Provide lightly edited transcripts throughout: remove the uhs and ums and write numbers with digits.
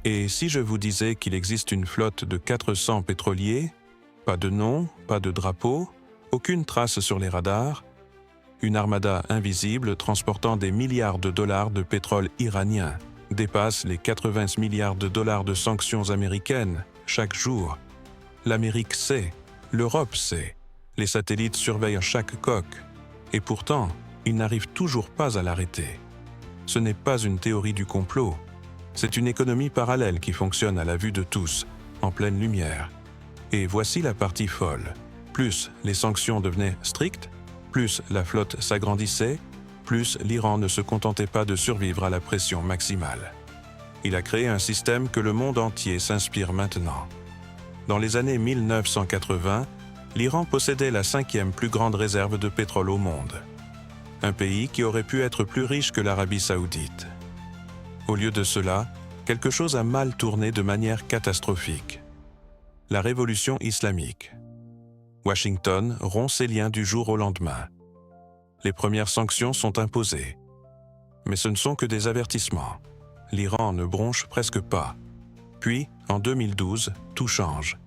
Et si je vous disais qu'il existe une flotte de 400 pétroliers, pas de nom, pas de drapeau, aucune trace sur les radars, une armada invisible transportant des milliards de dollars de pétrole iranien, dépasse les 80 milliards de dollars de sanctions américaines chaque jour. L'Amérique sait, l'Europe sait, les satellites surveillent chaque coque, et pourtant, ils n'arrivent toujours pas à l'arrêter. Ce n'est pas une théorie du complot, c'est une économie parallèle qui fonctionne à la vue de tous, en pleine lumière. Et voici la partie folle. Plus les sanctions devenaient strictes, plus la flotte s'agrandissait, plus l'Iran ne se contentait pas de survivre à la pression maximale. Il a créé un système que le monde entier s'inspire maintenant. Dans les années 1980, l'Iran possédait la 5e plus grande réserve de pétrole au monde. Un pays qui aurait pu être plus riche que l'Arabie saoudite. Au lieu de cela, quelque chose a mal tourné de manière catastrophique. La révolution islamique. Washington rompt ses liens du jour au lendemain. Les premières sanctions sont imposées. Mais ce ne sont que des avertissements. L'Iran ne bronche presque pas. Puis, en 2012, tout change.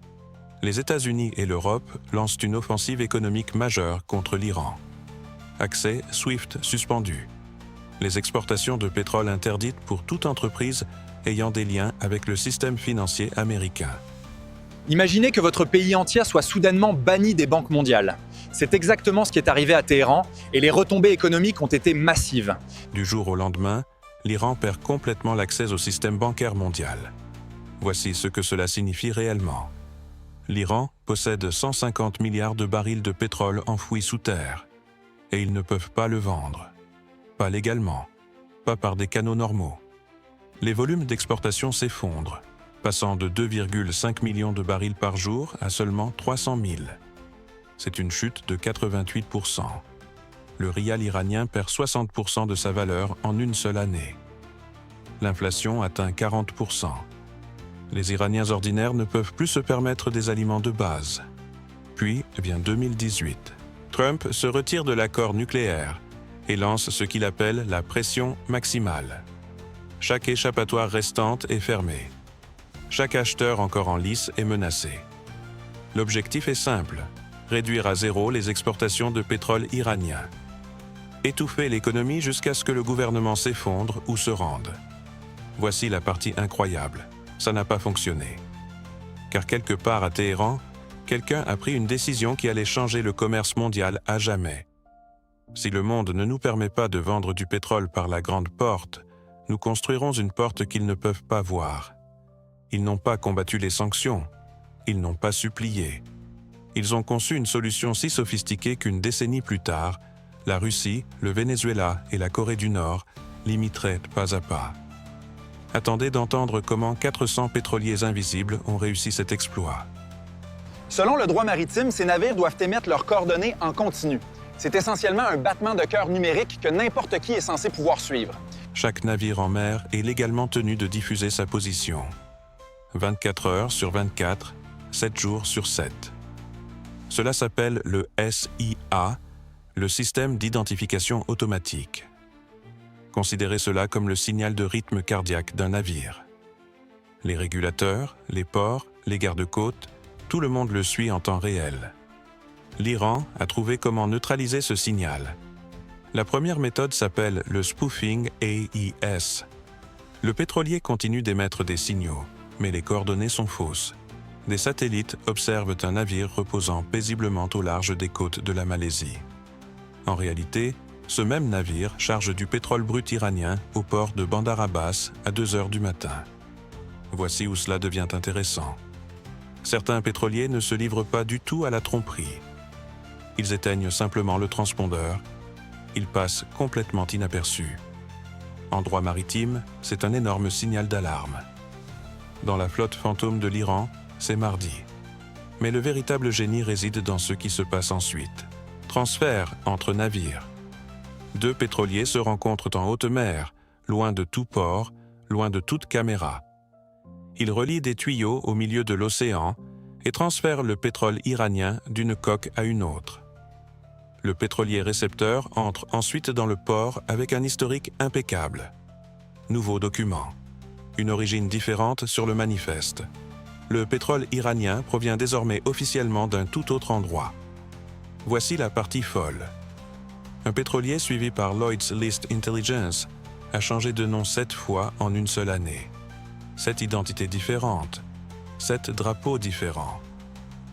Les États-Unis et l'Europe lancent une offensive économique majeure contre l'Iran. Accès SWIFT suspendu. Les exportations de pétrole interdites pour toute entreprise ayant des liens avec le système financier américain. Imaginez que votre pays entier soit soudainement banni des banques mondiales. C'est exactement ce qui est arrivé à Téhéran et les retombées économiques ont été massives. Du jour au lendemain, l'Iran perd complètement l'accès au système bancaire mondial. Voici ce que cela signifie réellement. L'Iran possède 150 milliards de barils de pétrole enfouis sous terre. Et ils ne peuvent pas le vendre. Pas légalement, pas par des canaux normaux. Les volumes d'exportation s'effondrent, passant de 2,5 millions de barils par jour à seulement 300 000. C'est une chute de 88%. Le rial iranien perd 60% de sa valeur en une seule année. L'inflation atteint 40%. Les Iraniens ordinaires ne peuvent plus se permettre des aliments de base. Puis, 2018. Trump se retire de l'accord nucléaire et lance ce qu'il appelle la pression maximale. Chaque échappatoire restante est fermée. Chaque acheteur encore en lice est menacé. L'objectif est simple, réduire à zéro les exportations de pétrole iranien. Étouffer l'économie jusqu'à ce que le gouvernement s'effondre ou se rende. Voici la partie incroyable, ça n'a pas fonctionné. Car quelque part à Téhéran, quelqu'un a pris une décision qui allait changer le commerce mondial à jamais. Si le monde ne nous permet pas de vendre du pétrole par la grande porte, nous construirons une porte qu'ils ne peuvent pas voir. Ils n'ont pas combattu les sanctions. Ils n'ont pas supplié. Ils ont conçu une solution si sophistiquée qu'une décennie plus tard, la Russie, le Venezuela et la Corée du Nord l'imiteraient pas à pas. Attendez d'entendre comment 400 pétroliers invisibles ont réussi cet exploit. Selon le droit maritime, ces navires doivent émettre leurs coordonnées en continu. C'est essentiellement un battement de cœur numérique que n'importe qui est censé pouvoir suivre. Chaque navire en mer est légalement tenu de diffuser sa position. 24 heures sur 24, 7 jours sur 7. Cela s'appelle le SIA, le système d'identification automatique. Considérez cela comme le signal de rythme cardiaque d'un navire. Les régulateurs, les ports, les gardes-côtes, tout le monde le suit en temps réel. L'Iran a trouvé comment neutraliser ce signal. La première méthode s'appelle le spoofing AES. Le pétrolier continue d'émettre des signaux, mais les coordonnées sont fausses. Des satellites observent un navire reposant paisiblement au large des côtes de la Malaisie. En réalité, ce même navire charge du pétrole brut iranien au port de Bandar Abbas à 2 heures du matin. Voici où cela devient intéressant. Certains pétroliers ne se livrent pas du tout à la tromperie. Ils éteignent simplement le transpondeur. Ils passent complètement inaperçus. En droit maritime, c'est un énorme signal d'alarme. Dans la flotte fantôme de l'Iran, c'est mardi. Mais le véritable génie réside dans ce qui se passe ensuite. Transfert entre navires. 2 pétroliers se rencontrent en haute mer, loin de tout port, loin de toute caméra. Ils relient des tuyaux au milieu de l'océan et transfèrent le pétrole iranien d'une coque à une autre. Le pétrolier récepteur entre ensuite dans le port avec un historique impeccable. Nouveau document. Une origine différente sur le manifeste. Le pétrole iranien provient désormais officiellement d'un tout autre endroit. Voici la partie folle. Un pétrolier suivi par Lloyd's List Intelligence a changé de nom 7 fois en une seule année. 7 identités différentes, 7 drapeaux différents.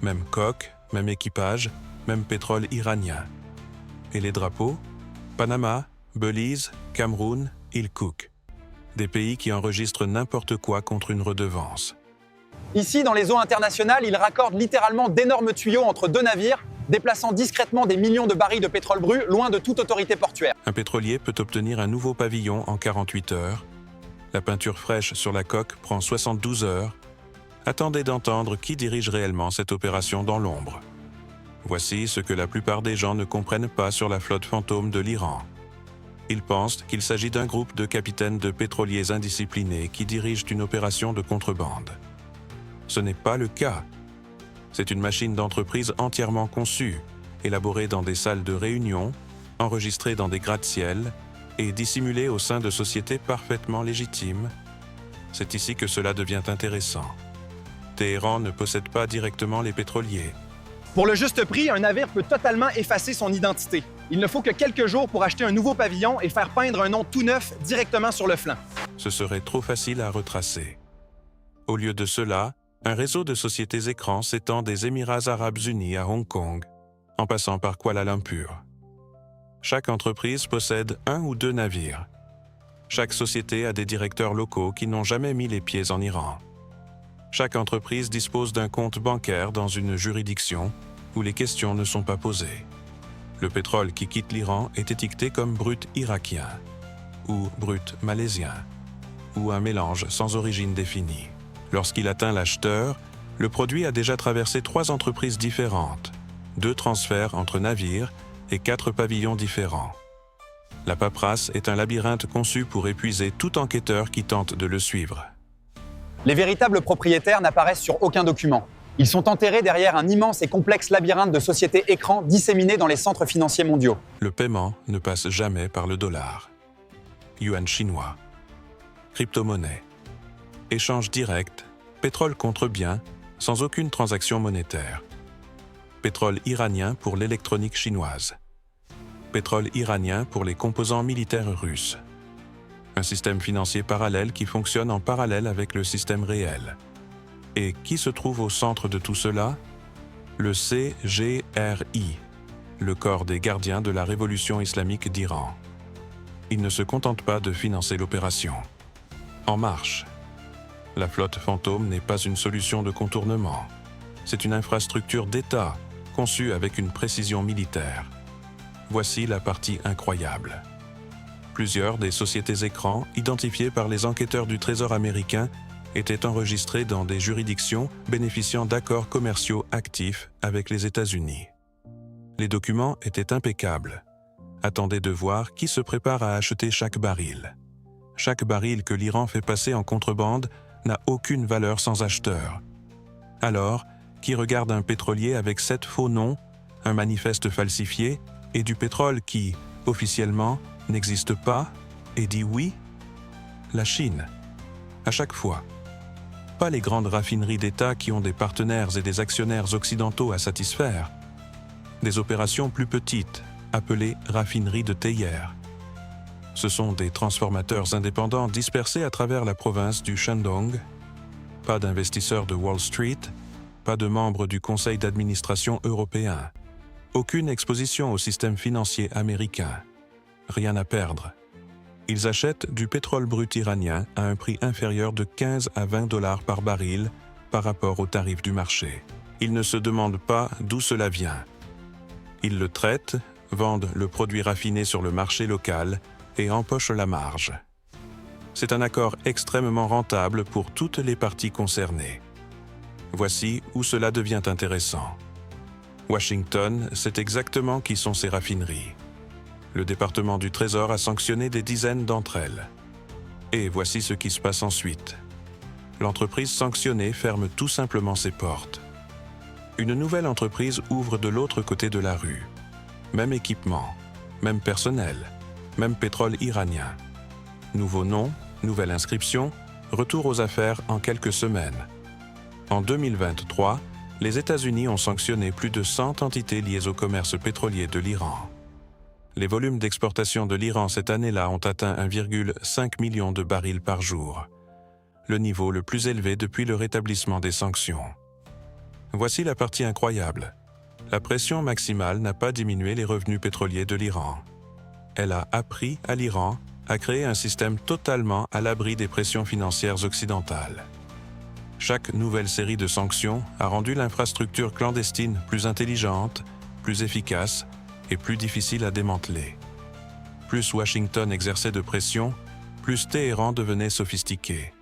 Même coque, même équipage, même pétrole iranien. Et les drapeaux? Panama, Belize, Cameroun, Île Cook. Des pays qui enregistrent n'importe quoi contre une redevance. Ici, dans les eaux internationales, ils raccordent littéralement d'énormes tuyaux entre deux navires, déplaçant discrètement des millions de barils de pétrole brut loin de toute autorité portuaire. Un pétrolier peut obtenir un nouveau pavillon en 48 heures. La peinture fraîche sur la coque prend 72 heures. Attendez d'entendre qui dirige réellement cette opération dans l'ombre. Voici ce que la plupart des gens ne comprennent pas sur la flotte fantôme de l'Iran. Ils pensent qu'il s'agit d'un groupe de capitaines de pétroliers indisciplinés qui dirigent une opération de contrebande. Ce n'est pas le cas. C'est une machine d'entreprise entièrement conçue, élaborée dans des salles de réunion, enregistrée dans des gratte-ciel et dissimulée au sein de sociétés parfaitement légitimes. C'est ici que cela devient intéressant. Téhéran ne possède pas directement les pétroliers. Pour le juste prix, un navire peut totalement effacer son identité. Il ne faut que quelques jours pour acheter un nouveau pavillon et faire peindre un nom tout neuf directement sur le flanc. Ce serait trop facile à retracer. Au lieu de cela, un réseau de sociétés écrans s'étend des Émirats arabes unis à Hong Kong, en passant par Kuala Lumpur. Chaque entreprise possède 1 ou 2 navires. Chaque société a des directeurs locaux qui n'ont jamais mis les pieds en Iran. Chaque entreprise dispose d'un compte bancaire dans une juridiction où les questions ne sont pas posées. Le pétrole qui quitte l'Iran est étiqueté comme brut irakien, ou brut malaisien, ou un mélange sans origine définie. Lorsqu'il atteint l'acheteur, le produit a déjà traversé 3 entreprises différentes, 2 transferts entre navires et 4 pavillons différents. La paperasse est un labyrinthe conçu pour épuiser tout enquêteur qui tente de le suivre. Les véritables propriétaires n'apparaissent sur aucun document. Ils sont enterrés derrière un immense et complexe labyrinthe de sociétés écrans disséminées dans les centres financiers mondiaux. Le paiement ne passe jamais par le dollar. Yuan chinois. Crypto-monnaie. Échange direct, pétrole contre biens, sans aucune transaction monétaire. Pétrole iranien pour l'électronique chinoise. Pétrole iranien pour les composants militaires russes. Un système financier parallèle qui fonctionne en parallèle avec le système réel. Et qui se trouve au centre de tout cela? Le CGRI, le corps des gardiens de la révolution islamique d'Iran. Il ne se contente pas de financer l'opération. En marche. La flotte fantôme n'est pas une solution de contournement. C'est une infrastructure d'État, conçue avec une précision militaire. Voici la partie incroyable. Plusieurs des sociétés écrans, identifiées par les enquêteurs du Trésor américain, étaient enregistrées dans des juridictions bénéficiant d'accords commerciaux actifs avec les États-Unis. Les documents étaient impeccables. Attendez de voir qui se prépare à acheter chaque baril. Chaque baril que l'Iran fait passer en contrebande n'a aucune valeur sans acheteur. Alors, qui regarde un pétrolier avec 7 faux noms, un manifeste falsifié et du pétrole qui, officiellement, n'existe pas et dit oui? La Chine. À chaque fois. Pas les grandes raffineries d'État qui ont des partenaires et des actionnaires occidentaux à satisfaire. Des opérations plus petites, appelées raffineries de théière. Ce sont des transformateurs indépendants dispersés à travers la province du Shandong. Pas d'investisseurs de Wall Street, pas de membres du conseil d'administration européen. Aucune exposition au système financier américain. Rien à perdre. Ils achètent du pétrole brut iranien à un prix inférieur de 15 à 20 $ par baril par rapport au tarif du marché. Ils ne se demandent pas d'où cela vient. Ils le traitent, vendent le produit raffiné sur le marché local et empochent la marge. C'est un accord extrêmement rentable pour toutes les parties concernées. Voici où cela devient intéressant. Washington sait exactement qui sont ces raffineries. Le département du Trésor a sanctionné des dizaines d'entre elles. Et voici ce qui se passe ensuite. L'entreprise sanctionnée ferme tout simplement ses portes. Une nouvelle entreprise ouvre de l'autre côté de la rue. Même équipement, même personnel, même pétrole iranien. Nouveau nom, nouvelle inscription, Retour aux affaires en quelques semaines. En 2023, les États-Unis ont sanctionné plus de 100 entités liées au commerce pétrolier de l'Iran. Les volumes d'exportation de l'Iran cette année-là ont atteint 1,5 million de barils par jour, le niveau le plus élevé depuis le rétablissement des sanctions. Voici la partie incroyable. La pression maximale n'a pas diminué les revenus pétroliers de l'Iran. Elle a appris à l'Iran à créer un système totalement à l'abri des pressions financières occidentales. Chaque nouvelle série de sanctions a rendu l'infrastructure clandestine plus intelligente, plus efficace et plus difficile à démanteler. Plus Washington exerçait de pression, plus Téhéran devenait sophistiqué.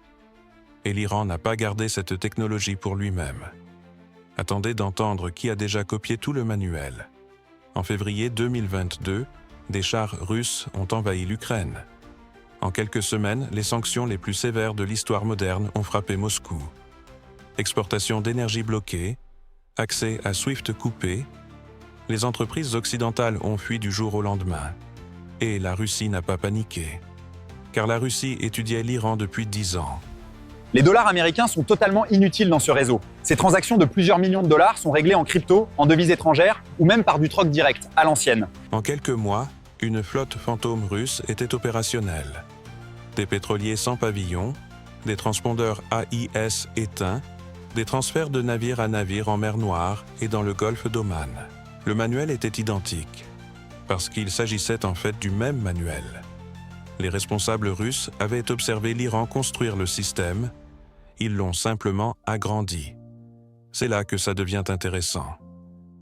Et l'Iran n'a pas gardé cette technologie pour lui-même. Attendez d'entendre qui a déjà copié tout le manuel. En février 2022, des chars russes ont envahi l'Ukraine. En quelques semaines, les sanctions les plus sévères de l'histoire moderne ont frappé Moscou. Exportation d'énergie bloquée, accès à SWIFT coupé, les entreprises occidentales ont fui du jour au lendemain. Et la Russie n'a pas paniqué. Car la Russie étudiait l'Iran depuis 10 ans. Les dollars américains sont totalement inutiles dans ce réseau. Ces transactions de plusieurs millions de dollars sont réglées en crypto, en devises étrangères ou même par du troc direct, à l'ancienne. En quelques mois, une flotte fantôme russe était opérationnelle. Des pétroliers sans pavillon, des transpondeurs AIS éteints, des transferts de navire à navire en mer Noire et dans le golfe d'Oman. Le manuel était identique, parce qu'il s'agissait en fait du même manuel. Les responsables russes avaient observé l'Iran construire le système, ils l'ont simplement agrandi. C'est là que ça devient intéressant.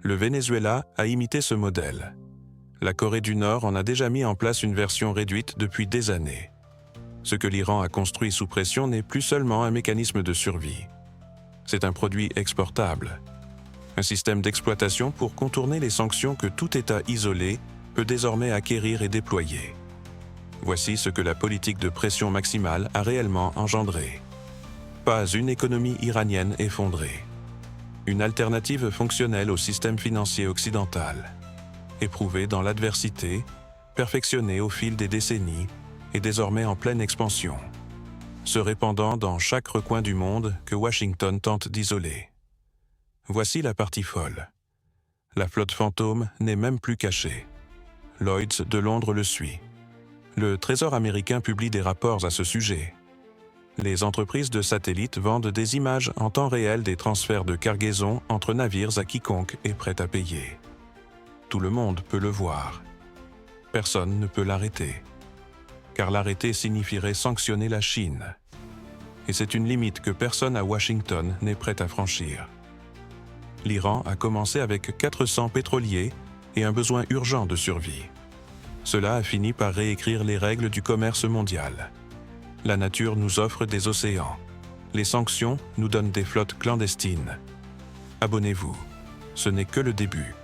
Le Venezuela a imité ce modèle. La Corée du Nord en a déjà mis en place une version réduite depuis des années. Ce que l'Iran a construit sous pression n'est plus seulement un mécanisme de survie. C'est un produit exportable. Un système d'exploitation pour contourner les sanctions que tout État isolé peut désormais acquérir et déployer. Voici ce que la politique de pression maximale a réellement engendré. Pas une économie iranienne effondrée. Une alternative fonctionnelle au système financier occidental. Éprouvée dans l'adversité, perfectionnée au fil des décennies et désormais en pleine expansion. Se répandant dans chaque recoin du monde que Washington tente d'isoler. Voici la partie folle. La flotte fantôme n'est même plus cachée. Lloyd's de Londres le suit. Le Trésor américain publie des rapports à ce sujet. Les entreprises de satellites vendent des images en temps réel des transferts de cargaison entre navires à quiconque est prêt à payer. Tout le monde peut le voir. Personne ne peut l'arrêter. Car l'arrêter signifierait sanctionner la Chine. Et c'est une limite que personne à Washington n'est prêt à franchir. L'Iran a commencé avec 400 pétroliers et un besoin urgent de survie. Cela a fini par réécrire les règles du commerce mondial. La nature nous offre des océans. Les sanctions nous donnent des flottes clandestines. Abonnez-vous. Ce n'est que le début.